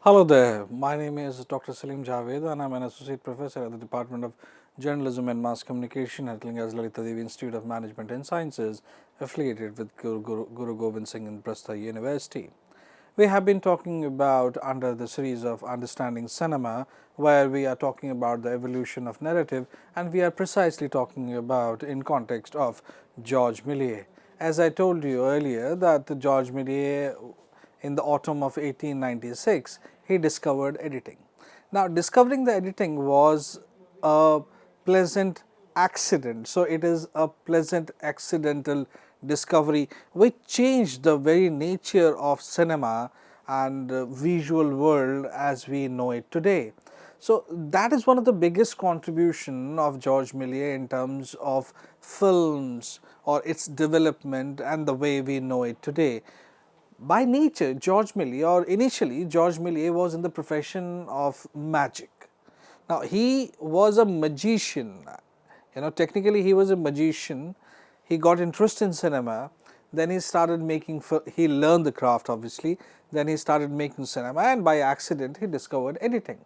Hello there, my name is Dr. Salim Javed and I am an Associate Professor at the Department of Journalism and Mass Communication at Lalita Devi Institute of Management and Sciences, affiliated with Guru Gobind Singh in Bristol University. We have been talking about under the series of Understanding Cinema, where we are talking about the evolution of narrative, and we are precisely talking about in context of Georges Méliès. As I told you earlier that Georges Méliès, in the autumn of 1896, he discovered editing. Now, discovering the editing was a pleasant accident. So, it is a pleasant accidental discovery which changed the very nature of cinema and visual world as we know it today. So, that is one of the biggest contribution of Georges Méliès in terms of films or its development and the way we know it today. By nature, Georges Méliès, or initially Georges Méliès, was in the profession of magic. Now, he was a magician, technically he was a magician. He got interest in cinema, then he started making, he learned the craft obviously, then he started making cinema, and by accident he discovered editing.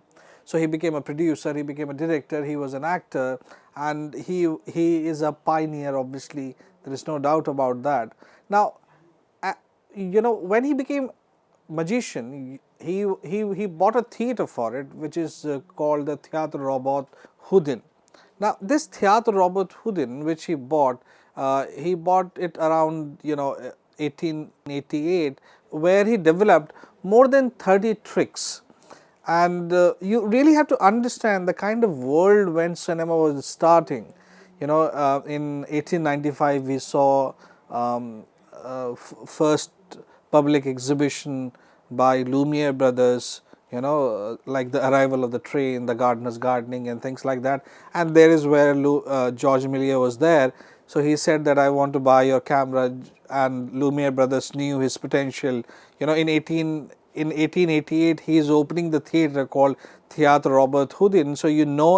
So, he became a producer, he became a director, he was an actor, and he is a pioneer obviously, there is no doubt about that. Now, when he became magician, he bought a theatre for it, which is called the Théâtre Robert Houdin. Now, this Théâtre Robert Houdin, which he bought it around 1888, where he developed more than 30 tricks. And you really have to understand the kind of world when cinema was starting. In 1895 we saw first public exhibition by Lumiere brothers, like the arrival of the train, the gardener's gardening and things like that, and there is where Georges Méliès was there. So, he said that I want to buy your camera, and Lumiere brothers knew his potential. In 1888 he is opening the theatre called Théâtre Robert Houdin. So,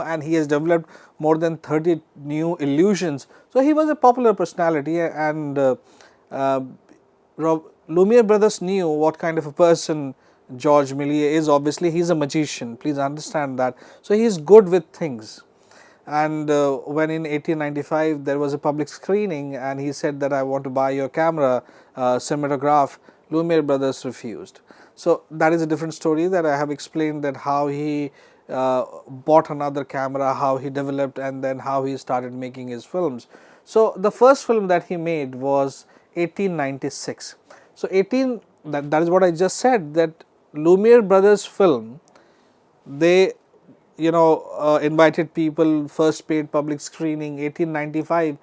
and he has developed more than 30 new illusions. So, he was a popular personality, and Lumiere brothers knew what kind of a person Georges Méliès is. Obviously, he is a magician, please understand that. So, he is good with things, and when in 1895 there was a public screening and he said that I want to buy your camera, cinematograph, Lumiere brothers refused. So, that is a different story that I have explained, that how he bought another camera, how he developed, and then how he started making his films. So, the first film that he made was 1896. So, that is what I just said, that Lumiere brothers film, they invited people, first paid public screening 1895,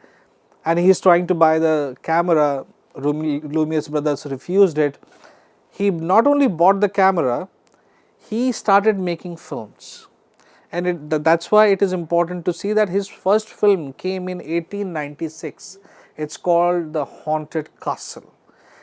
and he is trying to buy the camera. Lumiere's brothers refused it. He not only bought the camera, he started making films, and that is why it is important to see that his first film came in 1896. It is called The Haunted Castle.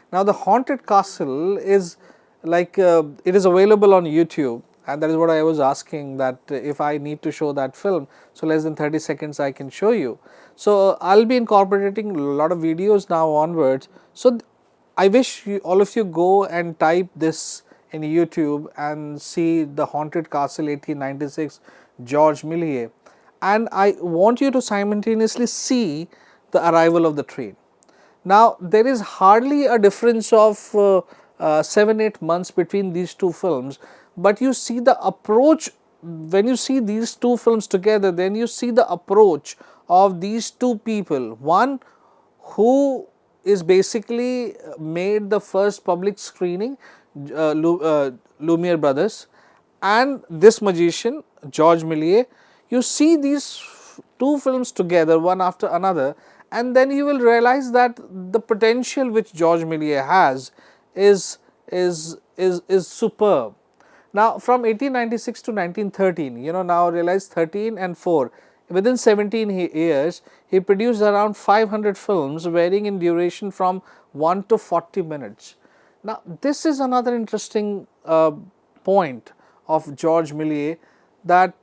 Now, The Haunted Castle is like it is available on YouTube, and that is what I was asking, that if I need to show that film, so less than 30 seconds I can show you. So, I will be incorporating a lot of videos now onwards. So, I wish all of you go and type this in YouTube and see The Haunted Castle 1896 Georges Méliès, and I want you to simultaneously see The Arrival of the Train. Now, there is hardly a difference of 7-8 months between these two films, but you see the approach. When you see these two films together, then you see the approach of these two people. One who is basically made the first public screening, Lumiere brothers, and this magician Georges Méliès. You see these two films together, one after another, and then you will realize that the potential which Georges Méliès has is superb. Now, from 1896 to 1913, now realize 13 and 4, within 17 years, he produced around 500 films varying in duration from 1 to 40 minutes. Now, this is another interesting point of Georges Méliès, that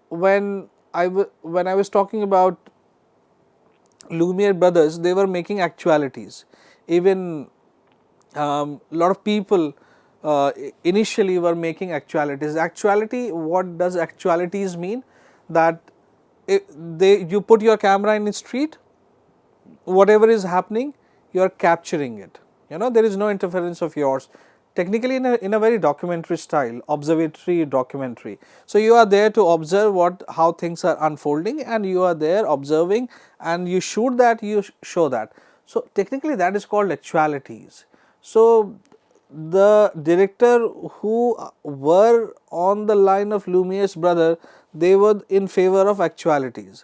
when I was talking about Lumiere brothers, they were making actualities. Even lot of people initially were making actualities. Actuality, what does actualities mean? That you put your camera in the street, whatever is happening, you are capturing it. There is no interference of yours. Technically, in a very documentary style, observatory documentary. So you are there to observe how things are unfolding, and you are there observing, and you shoot that, you show that. So technically, that is called actualities. So the director who were on the line of Lumiere's brother, they were in favor of actualities,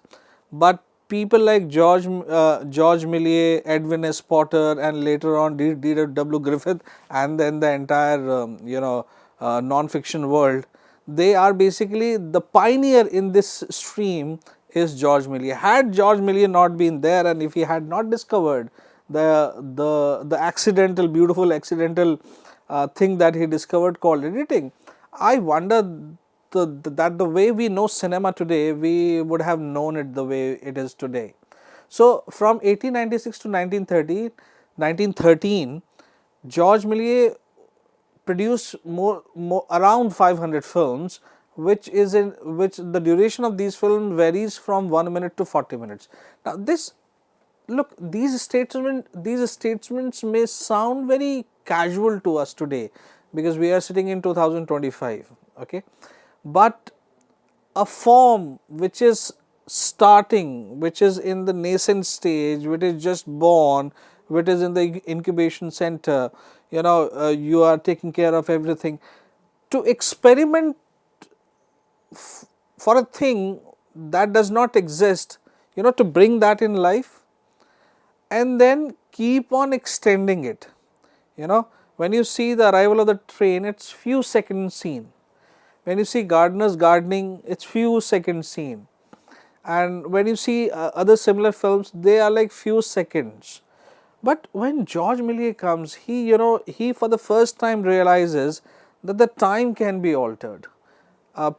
but people like George Méliès, Edwin S. Potter, and later on D.W. Griffith, and then the entire non-fiction world, they are basically the pioneer in this stream is George Méliès. Had George Méliès not been there, and if he had not discovered the accidental, beautiful accidental thing that he discovered called editing, I wonder that the way we know cinema today, we would have known it the way it is today. So from 1896 to 1913, George Méliès produced around 500 films, which the duration of these films varies from 1 minute to 40 minutes. Now these statements may sound very casual to us today, because we are sitting in 2025, okay, but a form which is starting, which is in the nascent stage, which is just born, which is in the incubation center, you are taking care of everything, to experiment for a thing that does not exist, to bring that in life and then keep on extending it. When you see the arrival of the train, it's few seconds scene. When you see gardeners gardening, it's few seconds scene. And when you see other similar films, they are like few seconds. But when George Méliès comes, he for the first time realizes that the time can be altered,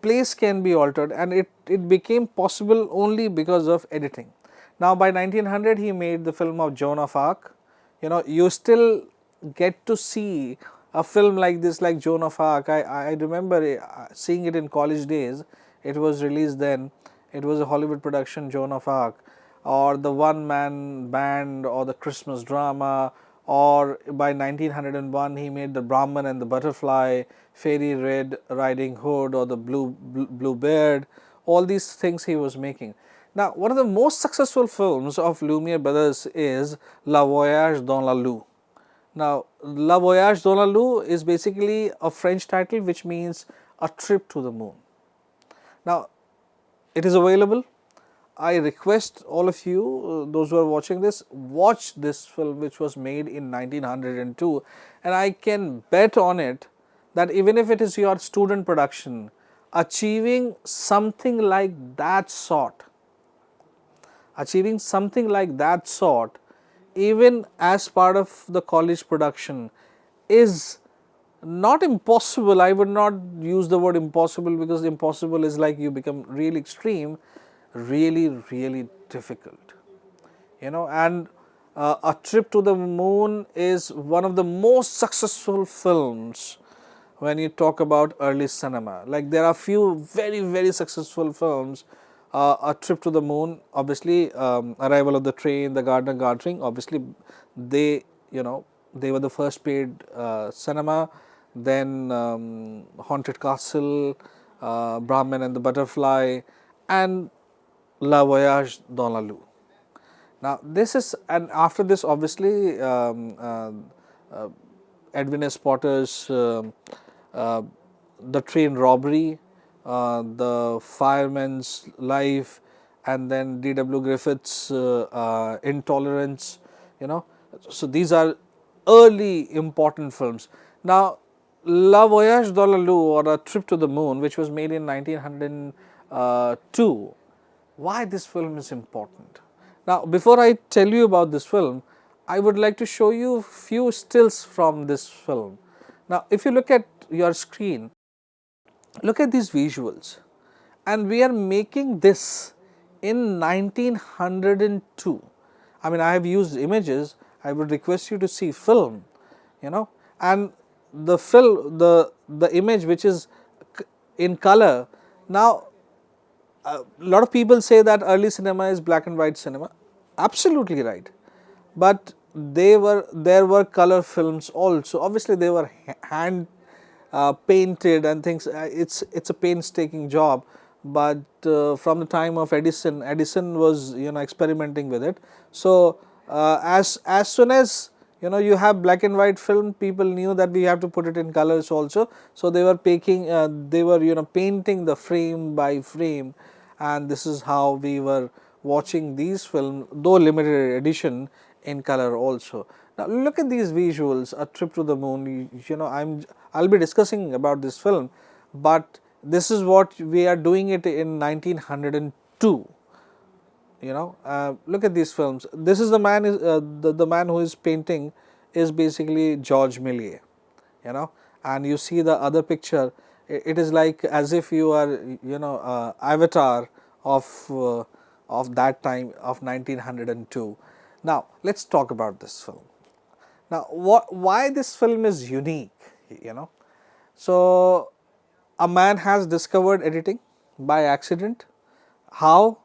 place can be altered, and it became possible only because of editing. Now by 1900, he made the film of Joan of Arc. You still get to see a film like this, like Joan of Arc. I remember seeing it in college days. It was released then. It was a Hollywood production, Joan of Arc, or the One Man Band, or the Christmas drama, or by 1901 he made the Brahman and the Butterfly, Fairy Red Riding Hood, or the Blue Beard. All these things he was making. Now, one of the most successful films of Lumiere brothers is La Voyage dans la Lune. Now, La Voyage dans la Lune is basically a French title which means a trip to the moon. Now, it is available. I request all of you, those who are watching this, watch this film which was made in 1902, and I can bet on it that even if it is your student production, achieving something like that sort, even as part of the college production, is not impossible. I would not use the word impossible, because impossible is like you become really extreme, really difficult, and A Trip to the Moon is one of the most successful films when you talk about early cinema. Like, there are few very successful films. A Trip to the Moon, obviously, Arrival of the Train, The Gardener Gardening, obviously they were the first paid cinema. Then Haunted Castle, Brahman and the Butterfly, and La Voyage dans la Lune. Now this is, and after this obviously Edwin S. Potter's The Train Robbery, The Fireman's Life, and then D.W. Griffith's Intolerance, So these are early important films. Now, La Voyage dans la Lune, or A Trip to the Moon, which was made in 1902, why this film is important? Now, before I tell you about this film, I would like to show you few stills from this film. Now, if you look at your screen, look at these visuals, and we are making this in 1902. I mean, I have used images. I would request you to see film, and the film, the image which is in color. Now, a lot of people say that early cinema is black and white cinema. Absolutely right, but there were color films also. Obviously, they were hand painted and things. It's a painstaking job, but from the time of Edison, Edison was, experimenting with it. So as soon as, you have black and white film, people knew that we have to put it in colors also. So they were painting the frame by frame, and this is how we were watching these films, though limited edition, in color also. Now look at these visuals, A Trip to the Moon. I'll be discussing about this film, but this is what we are doing it in 1902. Look at these films. This is the man, the man who is painting is basically George Méliès. And you see the other picture, it is like as if you are, avatar of that time of 1902. Now let's talk about this film. Now why this film is unique, so a man has discovered editing by accident. How?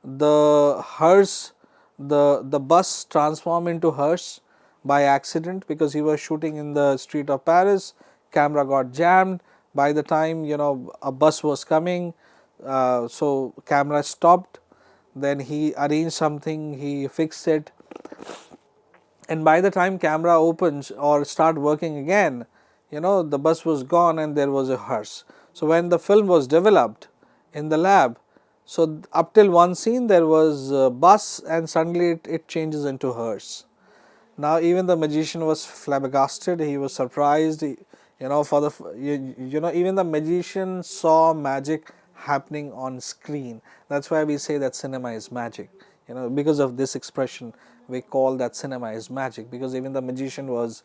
The hearse, the bus transformed into hearse by accident, because he was shooting in the street of Paris. Camera got jammed. By the time, a bus was coming, so camera stopped. Then he arranged something, he fixed it, and by the time camera opens or start working again, the bus was gone and there was a hearse. So when the film was developed in the lab, so up till one scene there was a bus, and suddenly it changes into hearse. Now even the magician was flabbergasted, he was surprised, for the even the magician saw magic happening on screen. That's why we say that cinema is magic. Because of this expression, we call that cinema is magic, because even the magician was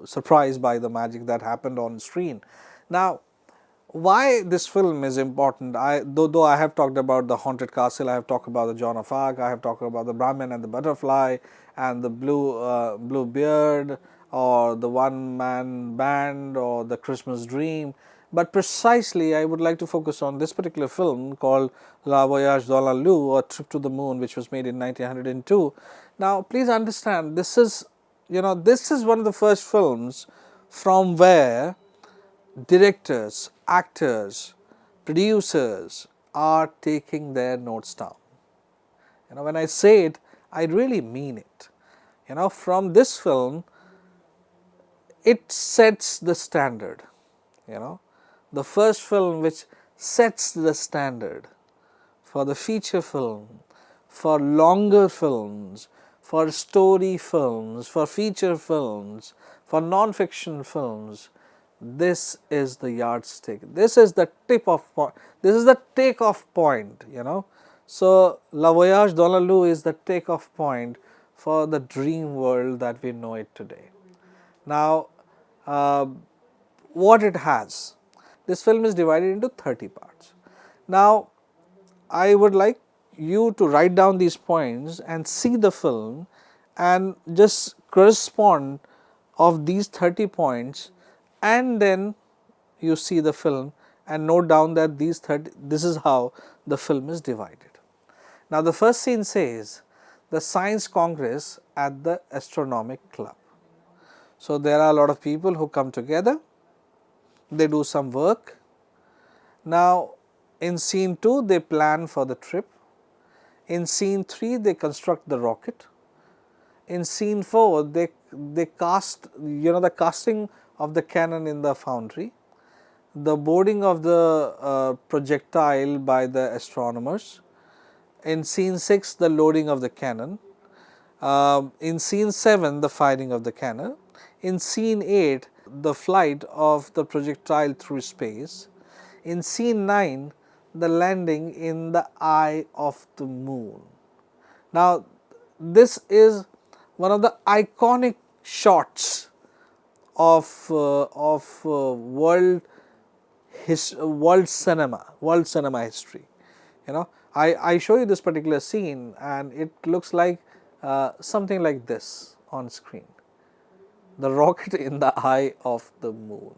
surprised by the magic that happened on screen. Now why this film is important, though I have talked about the haunted castle, I have talked about the Joan of Arc, I have talked about the Brahmin and the butterfly and the blue beard, or the one man band, or the Christmas dream, but precisely I would like to focus on this particular film called La Voyage dans la Lune, or Trip to the Moon, which was made in 1902. Now please understand, this is one of the first films from where directors, actors, producers are taking their notes down. When I say it, I really mean it. From this film, it sets the standard. The first film which sets the standard for the feature film, for longer films, for story films, for feature films, for non-fiction films. This is the yardstick. This is the tip of point. This is the takeoff point. So La Voyage dans la Lune is the takeoff point for the dream world that we know it today. Now, what it has? This film is divided into 30 parts. Now, I would like you to write down these points and see the film and just correspond of these 30 points, and then you see the film and note down that this is how the film is divided. Now the first scene says the Science Congress at the Astronomic Club. So there are a lot of people who come together, they do some work. Now in scene 2 they plan for the trip, in scene 3 they construct the rocket, in scene 4 they cast, the casting of the cannon in the foundry, the boarding of the projectile by the astronomers, in scene 6 the loading of the cannon, in scene 7 the firing of the cannon, in scene 8 the flight of the projectile through space, in scene 9 the landing in the eye of the moon. Now this is one of the iconic shots of world cinema history. I show you this particular scene and it looks like something like this on screen. the rocket in the eye of the moon.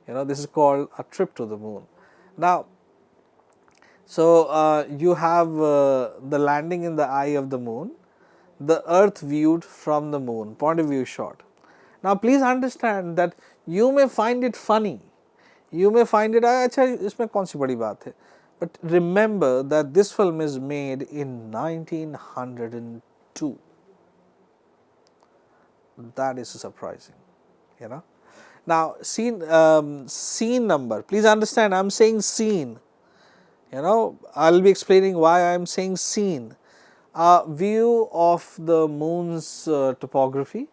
This is called a trip to the moon. Now, so you have the landing in the eye of the moon, the earth viewed from the moon, point of view shot. Now, please understand that you may find it funny, you may find it, अच्छा इसमें कौन सी बड़ी बात है, but remember that this film is made in 1902. That is surprising, Now, scene number, please understand, I am saying scene, I will be explaining why I am saying scene. View of the moon's topography,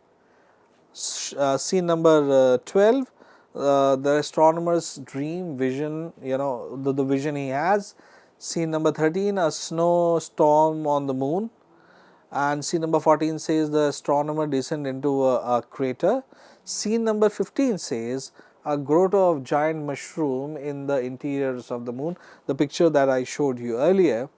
scene number 12, the astronomer's dream vision, the vision he has. Scene number 13, a snowstorm on the moon, and scene number 14 says the astronomer descend into a crater. Scene number 15 says a grotto of giant mushroom in the interiors of the moon, the picture that I showed you earlier.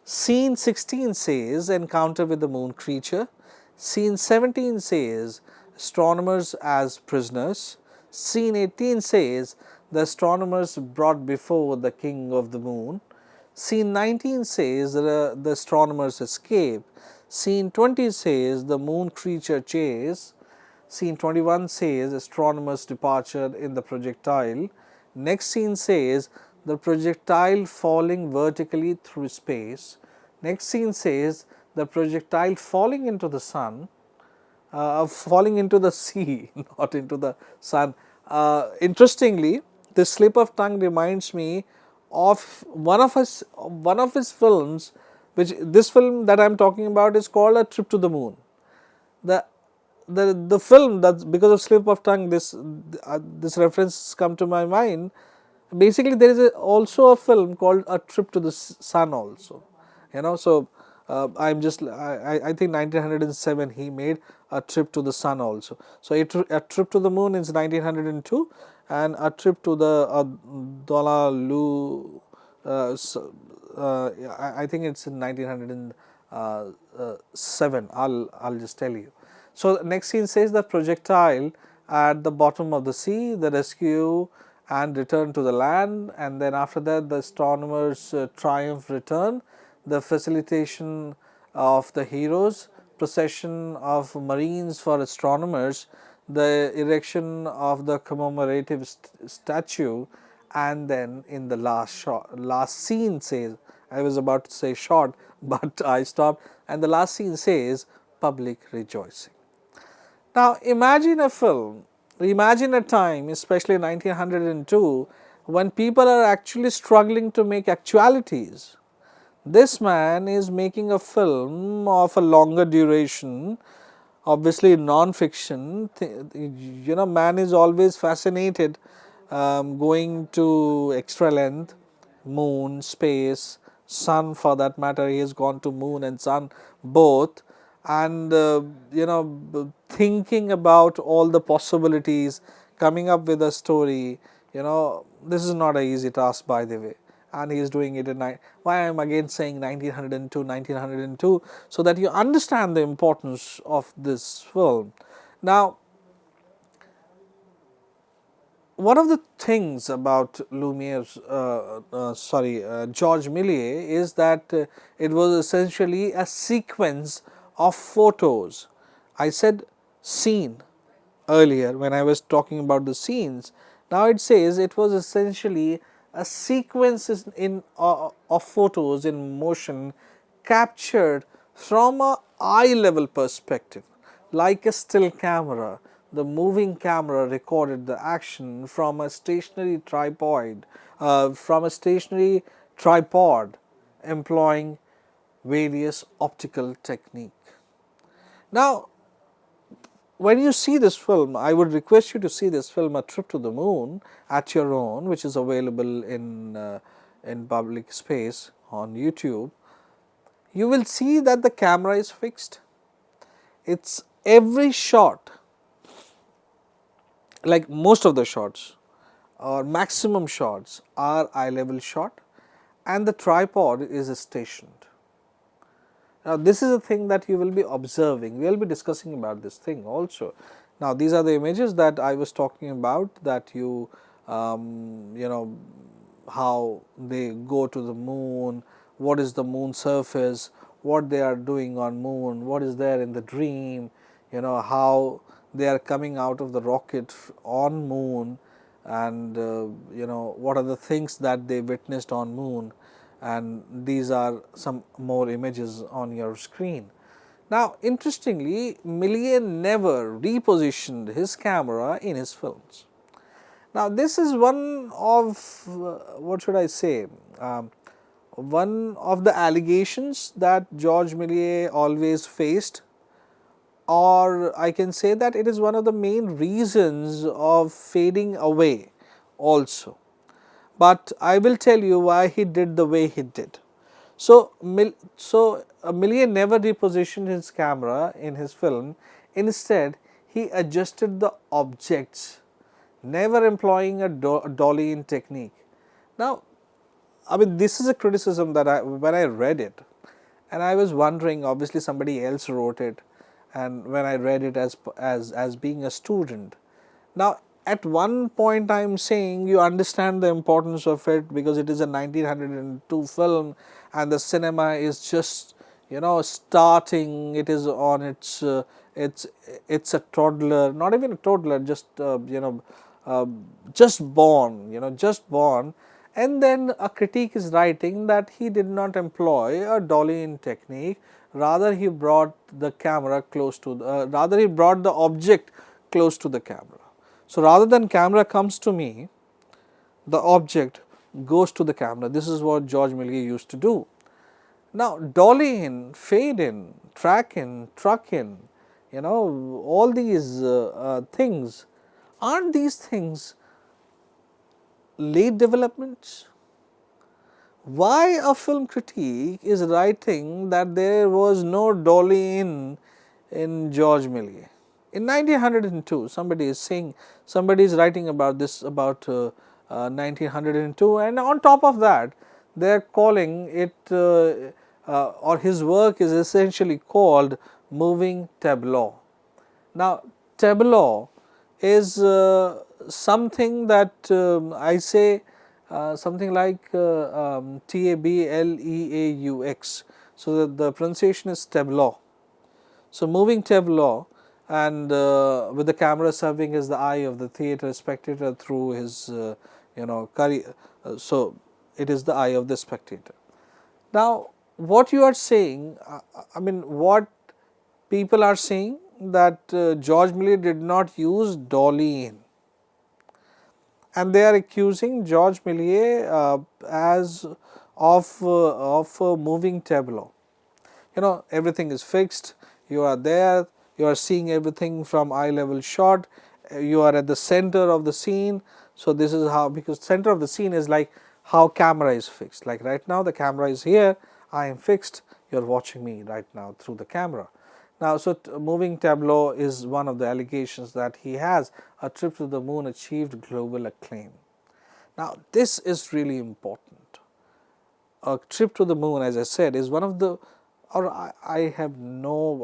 Scene 16 says encounter with the moon creature. Scene 17 says astronomers as prisoners. Scene 18 says the astronomers brought before the king of the moon. Scene 19 says the astronomers escape. Scene 20 says the moon creature chase. Scene 21 says astronomers departure in the projectile. Next scene says the projectile falling vertically through space. Next scene says the projectile falling into the sun, falling into the sea, not into the sun. Interestingly, this slip of tongue reminds me of one of his films, which this film that I am talking about is called A Trip to the Moon. The film, that because of slip of tongue, this reference come to my mind. Basically, there is also a film called A Trip to the Sun also, so I'm just I think 1907 he made A Trip to the Sun also. So A Trip to the Moon is 1902, and A Trip to the Dolalu, I think it's in 1907. I'll just tell you. So next scene says the projectile at the bottom of the sea, the rescue and return to the land, and then after that the astronomers triumph return, the facilitation of the heroes, procession of marines for astronomers, the erection of the commemorative statue, and then in the last scene says, I was about to say short, but I stopped, and the last scene says public rejoicing. Now, imagine a film, imagine a time, especially 1902, when people are actually struggling to make actualities. This man is making a film of a longer duration, obviously non-fiction. Man is always fascinated going to extra length, moon, space, sun for that matter. He has gone to moon and sun both, and thinking about all the possibilities, coming up with a story. This is not an easy task, by the way, and he is doing it in why I am again saying 1902, so that you understand the importance of this film. Now, one of the things about George Méliès is that it was essentially a sequence of photos. I said scene earlier when I was talking about the scenes. Now it says it was essentially a sequence of photos in motion captured from a eye level perspective, like a still camera. The moving camera recorded the action from a stationary tripod, employing various optical technique. Now, when you see this film, I would request you to see this film, A Trip to the Moon, at your own, which is available in public space on YouTube. You will see that the camera is fixed. It's every shot, like most of the shots or maximum shots are eye level shot, and the tripod is stationed. Now, this is a thing that you will be observing. We will be discussing about this thing also. Now, these are the images that I was talking about, that you know, how they go to the moon, what is the moon surface, what they are doing on moon, what is there in the dream, you know, how they are coming out of the rocket on moon, and you know, what are the things that they witnessed on moon, and these are some more images on your screen. Now, interestingly, Méliès never repositioned his camera in his films. Now, this is one of what should I say, one of the allegations that George Méliès always faced, or I can say that it is one of the main reasons of fading away also. But I will tell you why he did the way he did. So, Méliès never repositioned his camera in his film. Instead, he adjusted the objects, never employing a dolly-in technique. Now, I mean, this is a criticism that when I read it, and I was wondering, obviously somebody else wrote it, and when I read it as being a student. Now, at one point I am saying you understand the importance of it, because it is a 1902 film and the cinema is just, you know, starting, it is on its it's a toddler, not even a toddler, just you know, just born, you know, just born. And then a critique is writing that he did not employ a dolly-in technique, rather he brought the camera close to the, rather he brought the object close to the camera. So, rather than camera comes to me, the object goes to the camera. This is what George Méliès used to do. Now, dolly in, fade in, track in, truck in, you know, all these things, aren't these things late developments? Why a film critique is writing that there was no dolly in George Méliès? In 1902, somebody is saying, somebody is writing about this, about 1902, and on top of that, they are calling it, or his work is essentially called moving tableau. Now, tableau is something that I say something like Tableaux. So, the pronunciation is tableau. So, moving tableau, and with the camera serving as the eye of the theatre spectator through his you know, so it is the eye of the spectator. Now, what you are saying, I mean, what people are saying, that George Méliès did not use dolly in, and they are accusing George Méliès as of moving tableau. You know, everything is fixed, you are there, you are seeing everything from eye level shot, you are at the center of the scene. So, this is how, because center of the scene is like how camera is fixed, like right now the camera is here, I am fixed, you are watching me right now through the camera. Now, so moving tableau is one of the allegations that he has. A Trip to the Moon achieved global acclaim. Now, this is really important. A Trip to the Moon, as I said, is one of the, or I have no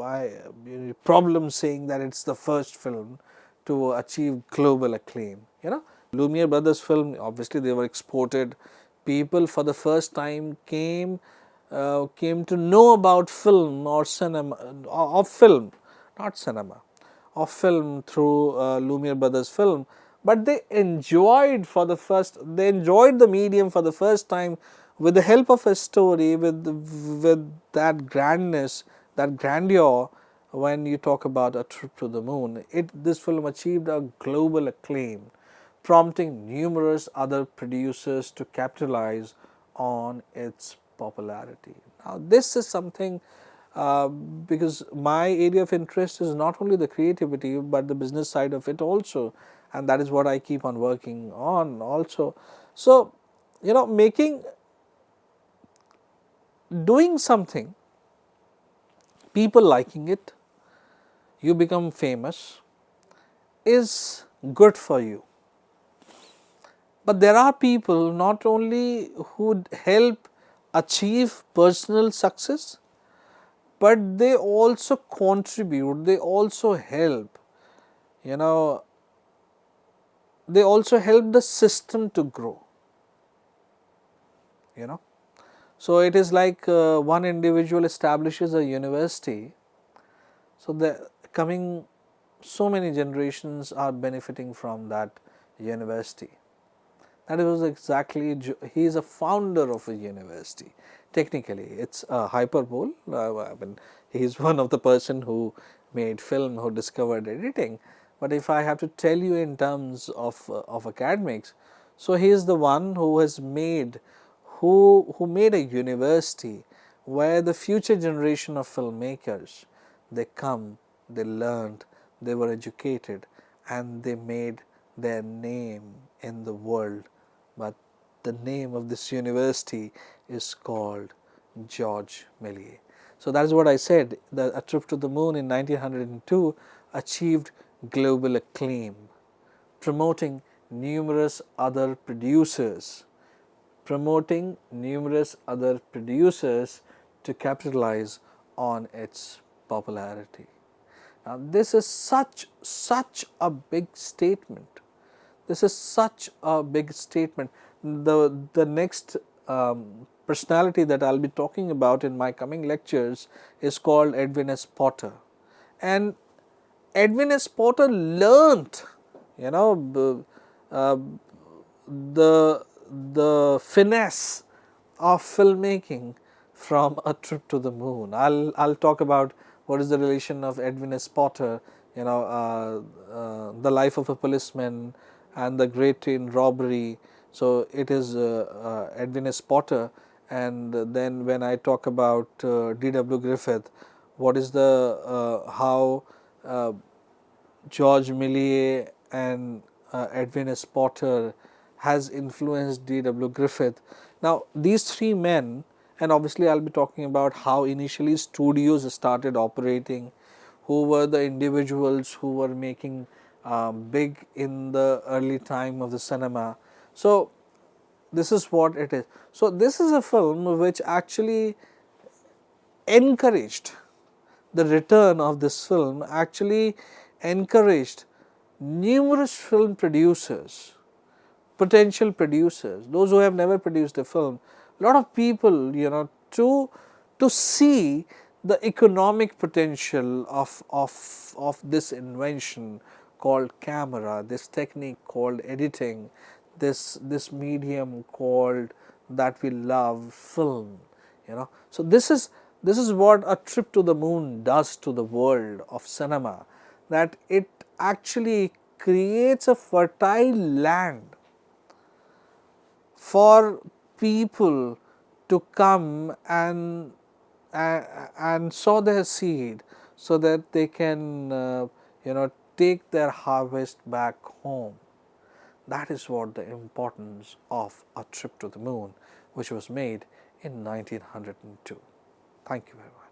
problem saying that it's the first film to achieve global acclaim. You know, Lumiere brothers film, obviously they were exported. People for the first time came to know about film or cinema, of film, not cinema, of film through Lumiere brothers film, but they enjoyed the medium for the first time with the help of a story, with that grandness, that grandeur. When you talk about A Trip to the Moon, this film achieved a global acclaim, prompting numerous other producers to capitalize on its popularity. Now, this is something, because my area of interest is not only the creativity, but the business side of it also, and that is what I keep on working on also. So, you know, doing something, people liking it, you become famous, is good for you. But there are people not only who help achieve personal success, but they also contribute, they also help, you know, they also help the system to grow, you know. So, it is like one individual establishes a university, so the coming so many generations are benefiting from that university. That was exactly, he is a founder of a university. Technically, it's a hyperbole. I mean, he is one of the person who made film, who discovered editing. But if I have to tell you in terms of academics, so he is the one who has made, who made a university where the future generation of filmmakers, they come, they learned, they were educated, and they made their name in the world. But the name of this university is called George Méliès. So that is what I said, that A Trip to the Moon in 1902 achieved global acclaim, promoting numerous other producers, to capitalize on its popularity. Now, this is such a big statement. This is such a big statement. The next personality that I'll be talking about in my coming lectures is called Edwin S. Potter, and Edwin S. Potter learnt, you know, the finesse of filmmaking from A Trip to the Moon. I'll talk about what is the relation of Edwin S. Potter, you know, The Life of a Policeman and The Great Train Robbery. So it is Edwin S. Potter, and then when I talk about D.W. Griffith, what is the how George Méliès and Edwin S. Potter has influenced D.W. Griffith. Now, these three men, and obviously I will be talking about how initially studios started operating, who were the individuals who were making big in the early time of the cinema. So, this is what it is. So, this is a film which actually encouraged the return of this film, actually encouraged numerous film producers, potential producers, those who have never produced a film, a lot of people, you know, to see the economic potential of this invention called camera, this technique called editing, this medium called that we love, film, you know. So this is what A Trip to the Moon does to the world of cinema, that it actually creates a fertile land for people to come and sow their seed, so that they can you know, take their harvest back home. That is what the importance of A Trip to the Moon, which was made in 1902. Thank you very much.